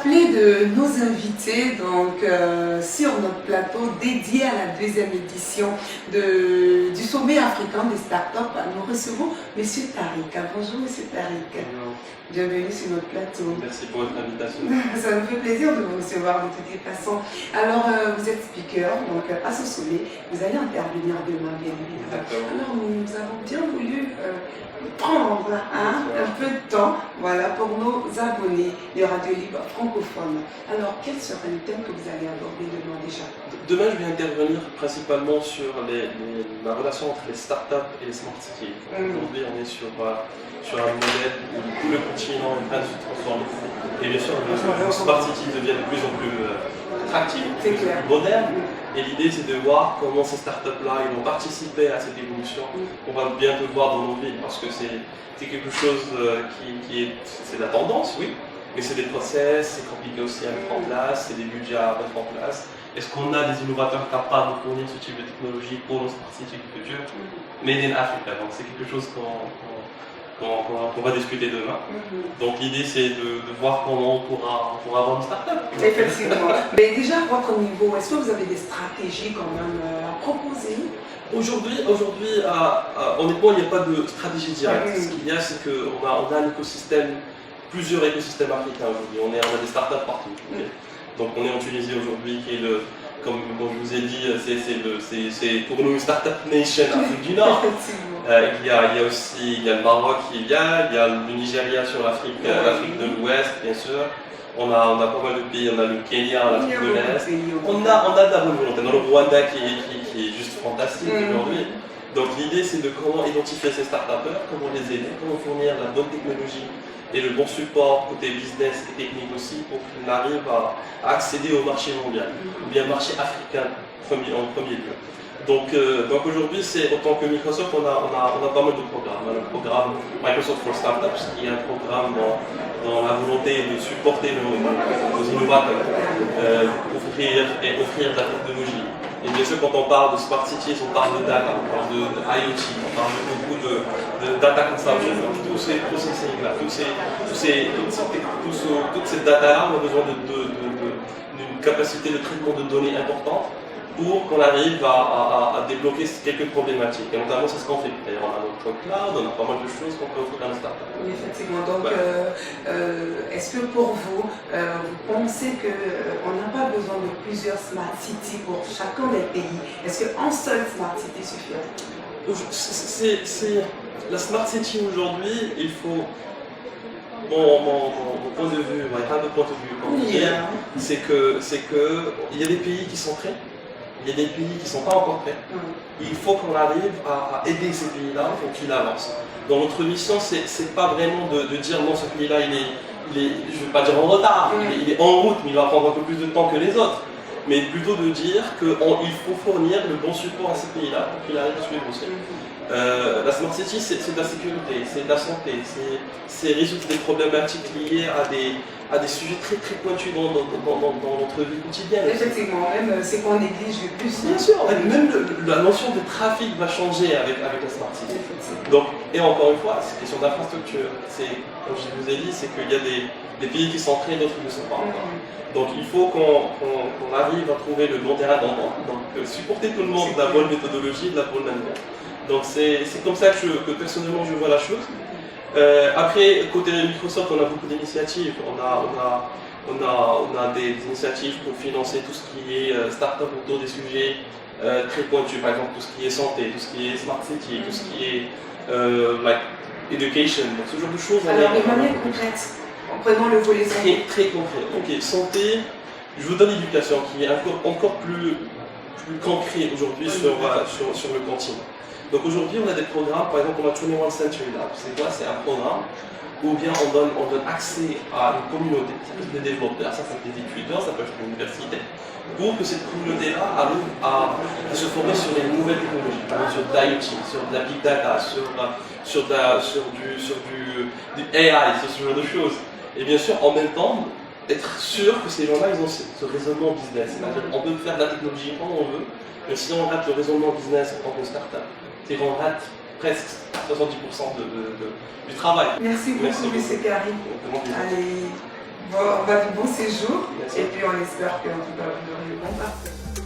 rappeler de nos invités sur notre plateau dédié à la deuxième édition du sommet africain des startups. Nous recevons M. Tariq. Bonjour M. Tariq. Bonjour. Bienvenue sur notre plateau. Merci pour votre invitation. Ça nous fait plaisir de vous recevoir de toutes les façons. Alors, vous êtes speaker, donc à ce sommet, vous allez intervenir demain, bien évidemment. Alors, nous avons bien voulu prendre un peu de temps pour nos abonnés des radios libres francophones. Alors, quel sera le thème que vous allez aborder demain déjà? Demain, je vais intervenir principalement sur la relation entre les startups et les smart cities. Aujourd'hui, on est sur un modèle où tout le continent est en train de se transformer. Et bien sûr, les smart cities deviennent de plus en plus attractives, de plus en plus modernes. Et l'idée, c'est de voir comment ces startups-là vont participer à cette évolution. On va bientôt le voir dans nos villes, parce que c'est quelque chose c'est la tendance, oui, mais c'est des process, c'est compliqué aussi à mettre en place, c'est des budgets à mettre en place. Est-ce qu'on a des innovateurs capables de fournir ce type de technologie pour nos smart cities du futur? Made in Africa, donc c'est quelque chose qu'on va discuter demain. Donc l'idée, c'est de voir comment on pourra avoir une start-up. Effectivement. Mais déjà, à votre niveau, est-ce que vous avez des stratégies quand même à proposer? Aujourd'hui, honnêtement, il n'y a pas de stratégie directe. Ce qu'il y a, c'est qu'on a un écosystème, plusieurs écosystèmes africains aujourd'hui. On a des startups partout. Donc on est en Tunisie aujourd'hui, qui est comme je vous ai dit, c'est pour nous une startup nation Afrique du Nord. Il y a aussi le Maroc il y a le Nigeria sur l'Afrique de l'Ouest, bien sûr. On a pas mal de pays, on a le Kenya, l'Afrique de l'Est. On a de la bonne volonté. On a le Rwanda qui est juste fantastique aujourd'hui. Donc l'idée, c'est de comment identifier ces start-upers, comment les aider, comment fournir la bonne technologie et le bon support côté business et technique aussi pour qu'ils arrivent à accéder au marché mondial, ou bien marché africain en premier lieu. Donc aujourd'hui, en tant que Microsoft, on a pas mal de programmes. On a le programme Microsoft for Startups, qui est un programme dans la volonté de supporter nos innovateurs, offrir de la technologie. Et bien sûr, quand on parle de smart cities, on parle de data, on parle de IoT, on parle beaucoup de data consumption. Tous ces processing-là, toutes ces data-là ont besoin d'une capacité de traitement de données importante pour qu'on arrive à débloquer quelques problématiques. Et notamment, c'est ce qu'on fait. D'ailleurs, on a notre cloud, on a pas mal de choses qu'on peut offrir à nos startups. Oui, effectivement. Donc, est-ce que pour vous, vous pensez qu'on n'a pas besoin de plusieurs smart cities pour chacun des pays? Est-ce qu'un seul smart city suffit? La smart city aujourd'hui, il faut. Mon point de vue, un de point de vue, c'est que il y a des pays qui sont prêts. Il y a des pays qui ne sont pas encore prêts. Il faut qu'on arrive à aider ces pays-là pour qu'ils avancent. Donc notre mission, c'est pas vraiment de dire non, ce pays-là, il est, je ne vais pas dire en retard, il est en route, mais il va prendre un peu plus de temps que les autres. Mais plutôt de dire qu'il faut fournir le bon support à ces pays-là pour qu'ils arrivent à suivre aussi. La Smart City, c'est de la sécurité, c'est de la santé, c'est résoudre des problématiques liées à des sujets très très pointus dans notre vie quotidienne. Effectivement, même c'est qu'on néglige le plus. Bien sûr, même la notion de trafic va changer avec la Smart City. Donc, et encore une fois, c'est question d'infrastructure. Comme je vous ai dit, c'est qu'il y a des pays qui sont prêts, d'autres qui ne sont pas encore. Donc il faut qu'on arrive à trouver le bon terrain d'entente, donc supporter tout le monde de la bonne méthodologie, de la bonne manière. Donc c'est comme ça que personnellement je vois la chose. Après, côté Microsoft, on a beaucoup d'initiatives. On a des initiatives pour financer tout ce qui est start-up autour des sujets très pointus, par exemple tout ce qui est santé, tout ce qui est smart city, tout ce qui est education, donc ce genre de choses. Alors de manière concrète, en prenant le volet santé. Très concret. Ok, santé, je vous donne l'éducation qui est encore plus concret aujourd'hui sur le continent. Donc aujourd'hui, on a des programmes, par exemple, on a 21 Century Lab. C'est quoi? C'est un programme où bien on donne accès à une communauté, ça peut être des développeurs, ça peut être des étudiants, ça peut être une université, pour que cette communauté-là arrive à se former sur les nouvelles technologies, par exemple sur de l'IoT, sur de la big data, sur du AI, sur ce genre de choses. Et bien sûr, en même temps, être sûr que ces gens-là, ils ont ce raisonnement business. C'est-à-dire qu'on peut faire de la technologie quand on veut, mais si on rate le raisonnement business en tant que start-up, c'est qu'on rate presque 70% du travail. Merci beaucoup, M. Karim. Allez. on va de bons séjours Merci. et puis on espère qu'en tout cas vous aurez le bon parcours.